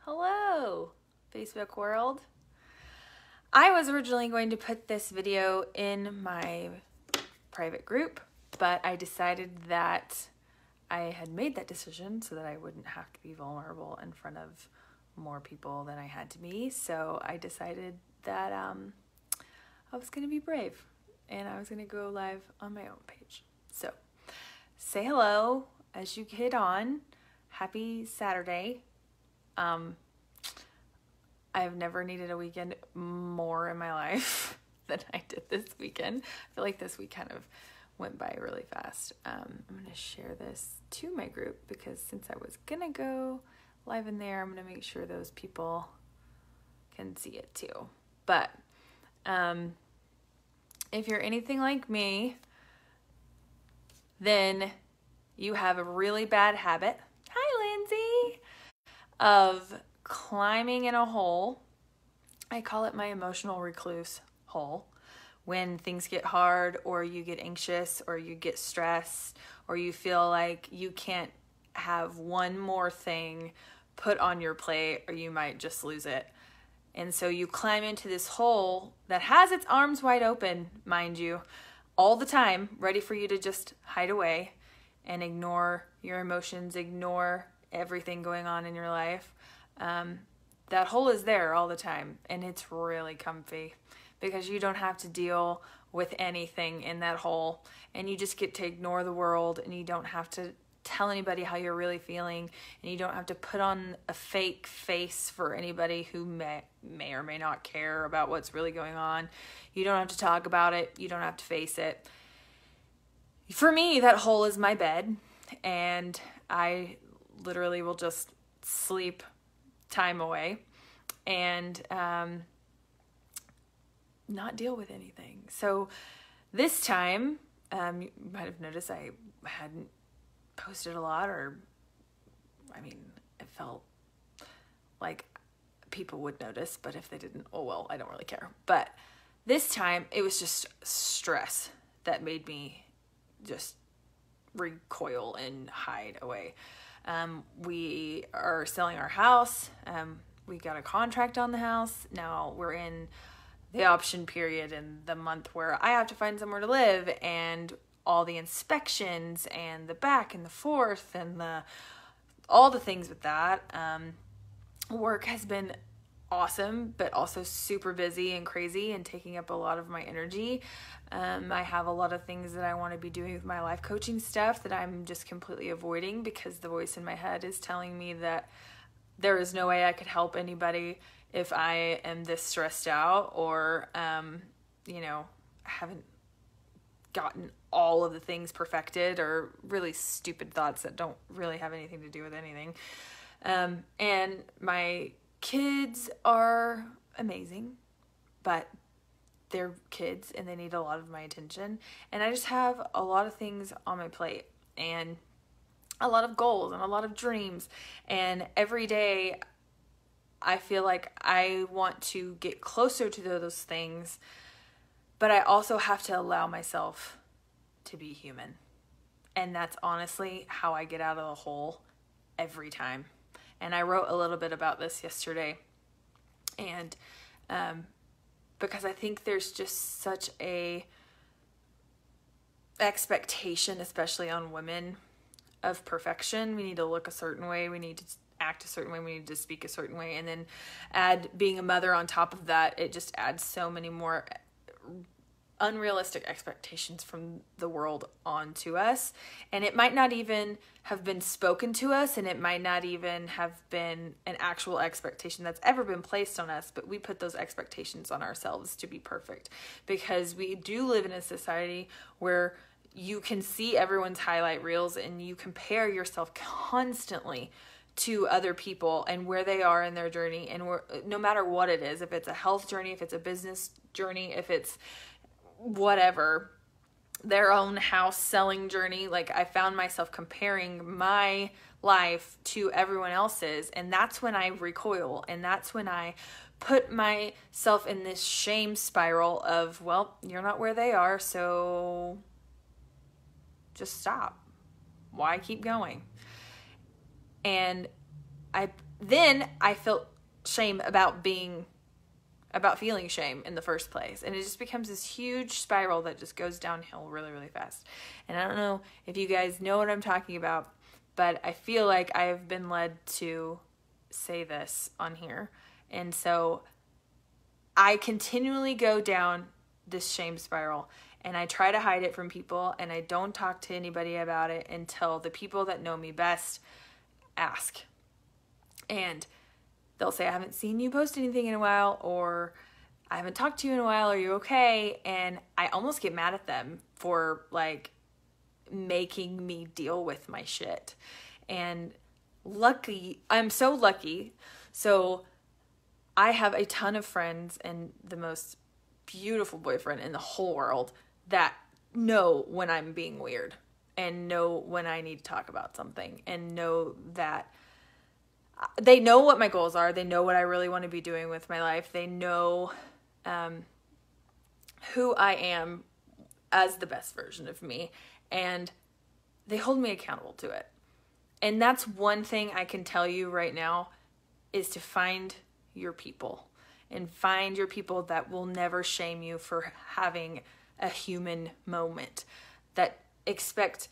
Hello, Facebook world. I was originally going to put this video in my private group, but I decided that I had made that decision so that I wouldn't have to be vulnerable in front of more people than I had to be. So I decided that I was going to be brave and I was going to go live on my own page. So say hello as you get on. Happy Saturday. I have never needed a weekend more in my life than I did this weekend. I feel like this week kind of went by really fast. I'm going to share this to my group because since I was going to go live in there, I'm going to make sure those people can see it too. But if you're anything like me, then you have a really bad habit, hi Lindsay, of climbing in a hole. I call it my emotional recluse hole. When things get hard or you get anxious or you get stressed or you feel like you can't have one more thing put on your plate or you might just lose it. And so you climb into this hole that has its arms wide open, mind you, all the time, ready for you to just hide away and ignore your emotions, ignore everything going on in your life. That hole is there all the time and it's really comfy because you don't have to deal with anything in that hole and you just get to ignore the world and you don't have to tell anybody how you're really feeling and you don't have to put on a fake face for anybody who may or may not care about what's really going on. You don't have to talk about it. You don't have to face it. For me, that hole is my bed and I literally will just sleep time away and not deal with anything. So this time, you might have noticed I hadn't posted a lot, or I mean, it felt like people would notice, but if they didn't, oh well, I don't really care. But this time it was just stress that made me just recoil and hide away. We are selling our house. We got a contract on the house. Now we're in the option period in the month where I have to find somewhere to live and all the inspections and the back and the forth and all the things with that. Work has been awesome, but also super busy and crazy and taking up a lot of my energy. I have a lot of things that I want to be doing with my life coaching stuff that I'm just completely avoiding because the voice in my head is telling me that there is no way I could help anybody if I am this stressed out or, haven't gotten all of the things perfected or really stupid thoughts that don't really have anything to do with anything. And my kids are amazing, but they're kids and they need a lot of my attention. And I just have a lot of things on my plate and a lot of goals and a lot of dreams. And every day I feel like I want to get closer to those things, but I also have to allow myself to be human. And that's honestly how I get out of the hole every time. And I wrote a little bit about this yesterday. And because I think there's just such a expectation, especially on women, of perfection. We need to look a certain way. We need to act a certain way. We need to speak a certain way. And then add being a mother on top of that. It just adds so many more unrealistic expectations from the world onto us. And it might not even have been spoken to us, and it might not even have been an actual expectation that's ever been placed on us, but we put those expectations on ourselves to be perfect because we do live in a society where you can see everyone's highlight reels and you compare yourself constantly to other people and where they are in their journey. And no matter what it is, if it's a health journey, if it's a business journey, if it's whatever, their own house selling journey, like I found myself comparing my life to everyone else's. And that's when I recoil. And that's when I put myself in this shame spiral of, well, you're not where they are, so just stop. Why keep going? And I felt shame about feeling shame in the first place. And it just becomes this huge spiral that just goes downhill really, really fast. And I don't know if you guys know what I'm talking about, but I feel like I have been led to say this on here. And so I continually go down this shame spiral, and I try to hide it from people, and I don't talk to anybody about it until the people that know me best ask. And they'll say, I haven't seen you post anything in a while, or I haven't talked to you in a while. Are you okay? And I almost get mad at them for like making me deal with my shit. And I'm so lucky. So I have a ton of friends and the most beautiful boyfriend in the whole world that know when I'm being weird and know when I need to talk about something, and know that they know what my goals are. They know what I really want to be doing with my life. They know who I am as the best version of me, and they hold me accountable to it. And that's one thing I can tell you right now, is to find your people, and find your people that will never shame you for having a human moment, that expect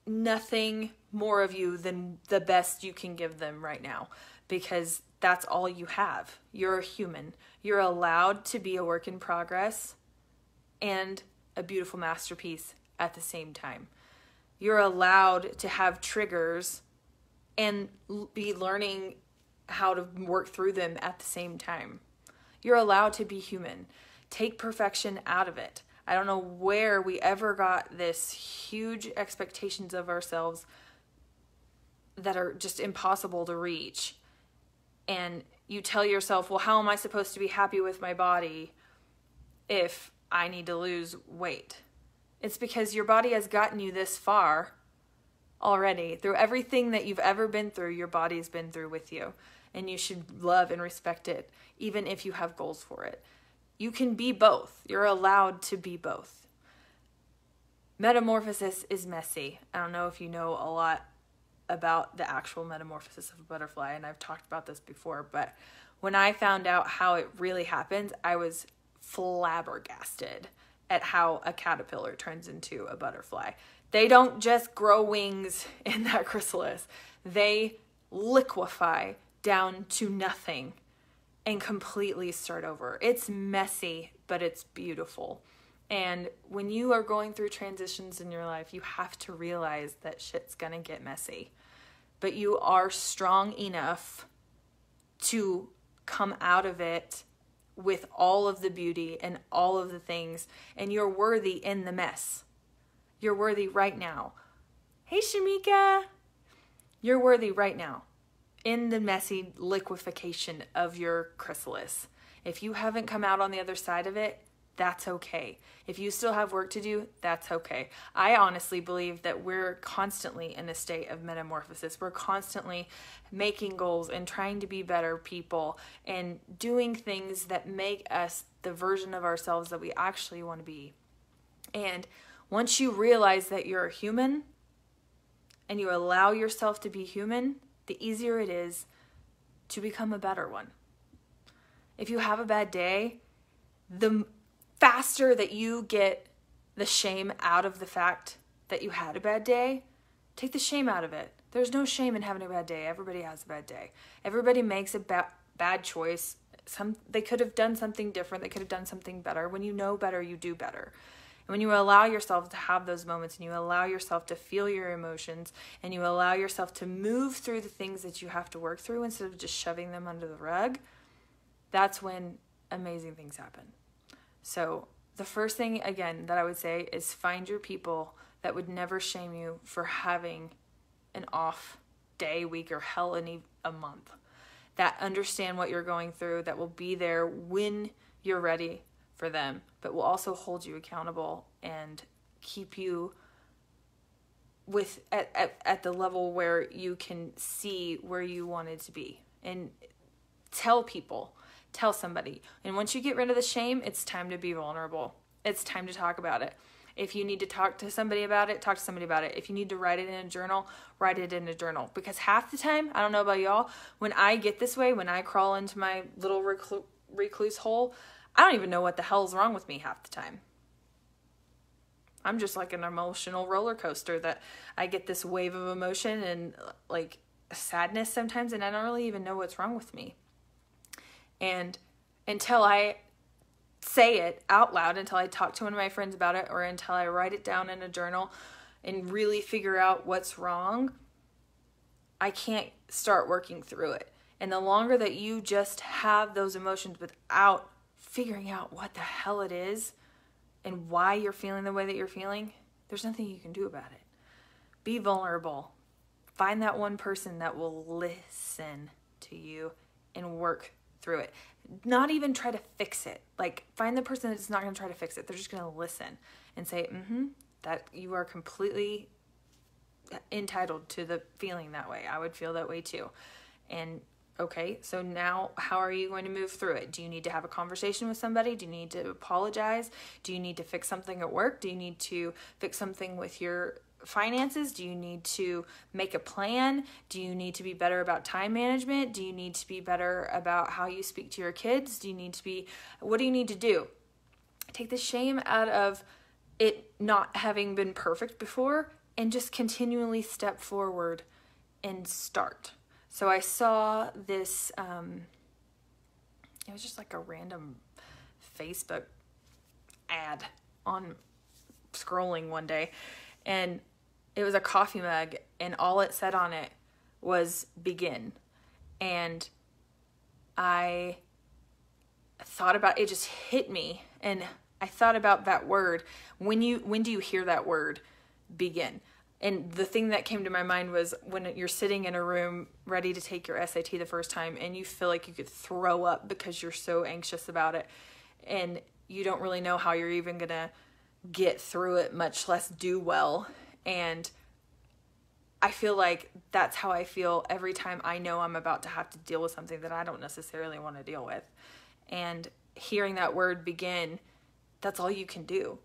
nothing more of you than the best you can give them right now, because that's all you have. You're a human. You're allowed to be a work in progress and a beautiful masterpiece at the same time. You're allowed to have triggers and be learning how to work through them at the same time. You're allowed to be human. Take perfection out of it. I don't know where we ever got this huge expectations of ourselves that are just impossible to reach. And you tell yourself, well, how am I supposed to be happy with my body if I need to lose weight? It's because your body has gotten you this far already. Through everything that you've ever been through, your body's been through with you. And you should love and respect it, even if you have goals for it. You can be both. You're allowed to be both. Metamorphosis is messy. I don't know if you know a lot about the actual metamorphosis of a butterfly, and I've talked about this before, but when I found out how it really happens, I was flabbergasted at how a caterpillar turns into a butterfly. They don't just grow wings in that chrysalis. They liquefy down to nothing and completely start over. It's messy, but it's beautiful. And when you are going through transitions in your life, you have to realize that shit's gonna get messy. But you are strong enough to come out of it with all of the beauty and all of the things, and you're worthy in the mess. You're worthy right now. Hey, Shamika. You're worthy right now in the messy liquefaction of your chrysalis. If you haven't come out on the other side of it, that's okay. If you still have work to do, that's okay. I honestly believe that we're constantly in a state of metamorphosis. We're constantly making goals and trying to be better people and doing things that make us the version of ourselves that we actually want to be. And once you realize that you're a human and you allow yourself to be human, the easier it is to become a better one. If you have a bad day, the faster that you get the shame out of the fact that you had a bad day, take the shame out of it. There's no shame in having a bad day. Everybody has a bad day. Everybody makes a bad choice. They could have done something different. They could have done something better. When you know better, you do better. And when you allow yourself to have those moments, and you allow yourself to feel your emotions, and you allow yourself to move through the things that you have to work through instead of just shoving them under the rug, that's when amazing things happen. So the first thing, again, that I would say is find your people that would never shame you for having an off day, week, or hell, a month. That understand what you're going through, that will be there when you're ready for them, but will also hold you accountable and keep you at the level where you can see where you wanted to be. And tell somebody. And once you get rid of the shame, it's time to be vulnerable. It's time to talk about it. If you need to talk to somebody about it, talk to somebody about it. If you need to write it in a journal, write it in a journal. Because half the time, I don't know about y'all, when I get this way, when I crawl into my little recluse hole, I don't even know what the hell's wrong with me half the time. I'm just like an emotional roller coaster that I get this wave of emotion and like sadness sometimes, and I don't really even know what's wrong with me. And until I say it out loud, until I talk to one of my friends about it, or until I write it down in a journal and really figure out what's wrong, I can't start working through it. And the longer that you just have those emotions without figuring out what the hell it is and why you're feeling the way that you're feeling, there's nothing you can do about it. Be vulnerable. Find that one person that will listen to you and work through it. Not even try to fix it. Like, find the person that's not going to try to fix it. They're just going to listen and say, that you are completely entitled to the feeling that way. I would feel that way too. And okay, so now how are you going to move through it? Do you need to have a conversation with somebody? Do you need to apologize? Do you need to fix something at work? Do you need to fix something with your finances? Do you need to make a plan? Do you need to be better about time management? Do you need to be better about how you speak to your kids? What do you need to do? Take the shame out of it not having been perfect before and just continually step forward and start. So I saw this, it was just like a random Facebook ad on scrolling one day, and it was a coffee mug, and all it said on it was begin. And I thought about it, just hit me, and I thought about that word. When do you hear that word, begin? And the thing that came to my mind was when you're sitting in a room ready to take your SAT the first time and you feel like you could throw up because you're so anxious about it and you don't really know how you're even going to get through it, much less do well. And I feel like that's how I feel every time I know I'm about to have to deal with something that I don't necessarily want to deal with. And hearing that word begin, that's all you can do.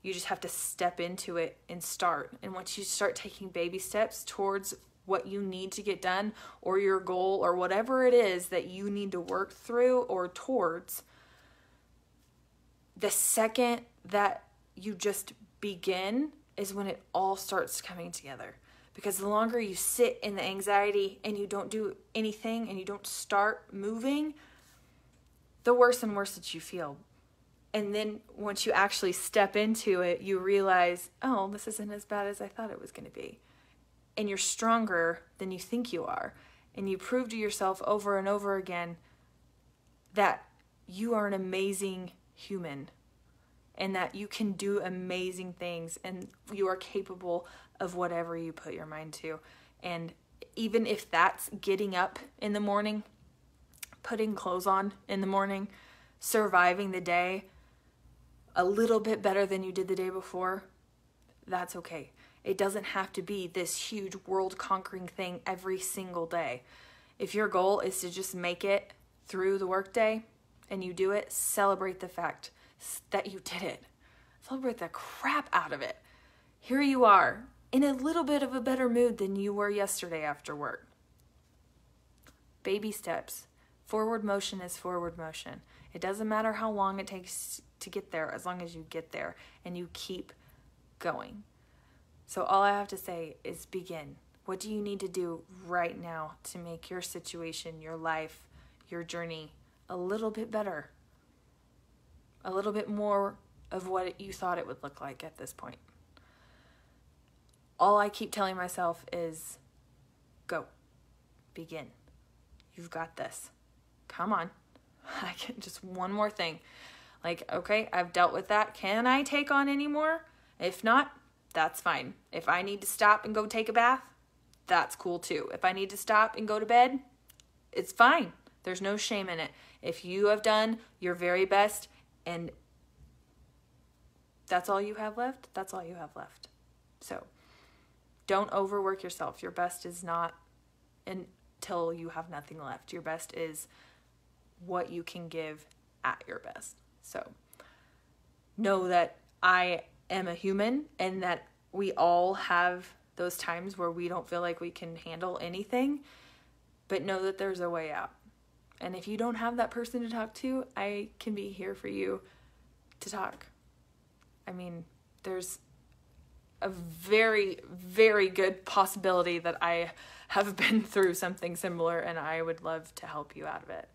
You just have to step into it and start. And once you start taking baby steps towards what you need to get done or your goal or whatever it is that you need to work through or towards, the second that you just begin is when it all starts coming together. Because the longer you sit in the anxiety and you don't do anything and you don't start moving, the worse and worse that you feel. And then once you actually step into it, you realize, oh, this isn't as bad as I thought it was going to be. And you're stronger than you think you are. And you prove to yourself over and over again that you are an amazing human and that you can do amazing things and you are capable of whatever you put your mind to. And even if that's getting up in the morning, putting clothes on in the morning, surviving the day a little bit better than you did the day before, that's okay. It doesn't have to be this huge world-conquering thing every single day. If your goal is to just make it through the workday and you do it, celebrate the fact that you did it. Celebrate the crap out of it. Here you are, in a little bit of a better mood than you were yesterday after work. Baby steps. Forward motion is forward motion. It doesn't matter how long it takes to get there, as long as you get there and you keep going. So all I have to say is begin. What do you need to do right now to make your situation, your life, your journey a little bit better? A little bit more of what you thought it would look like at this point. All I keep telling myself is go. Begin. You've got this. Come on. I can just one more thing. Like, okay, I've dealt with that. Can I take on any more? If not, that's fine. If I need to stop and go take a bath, that's cool too. If I need to stop and go to bed, it's fine. There's no shame in it. If you have done your very best and that's all you have left, that's all you have left. So don't overwork yourself. Your best is not until you have nothing left. Your best is what you can give at your best. So know that I am a human and that we all have those times where we don't feel like we can handle anything, but know that there's a way out. And if you don't have that person to talk to, I can be here for you to talk. I mean, there's a very, very good possibility that I have been through something similar and I would love to help you out of it.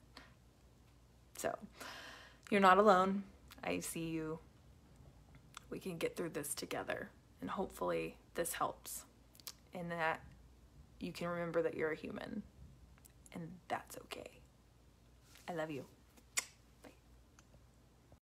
So, you're not alone. I see you. We can get through this together. And hopefully this helps. And that you can remember that you're a human. And that's okay. I love you.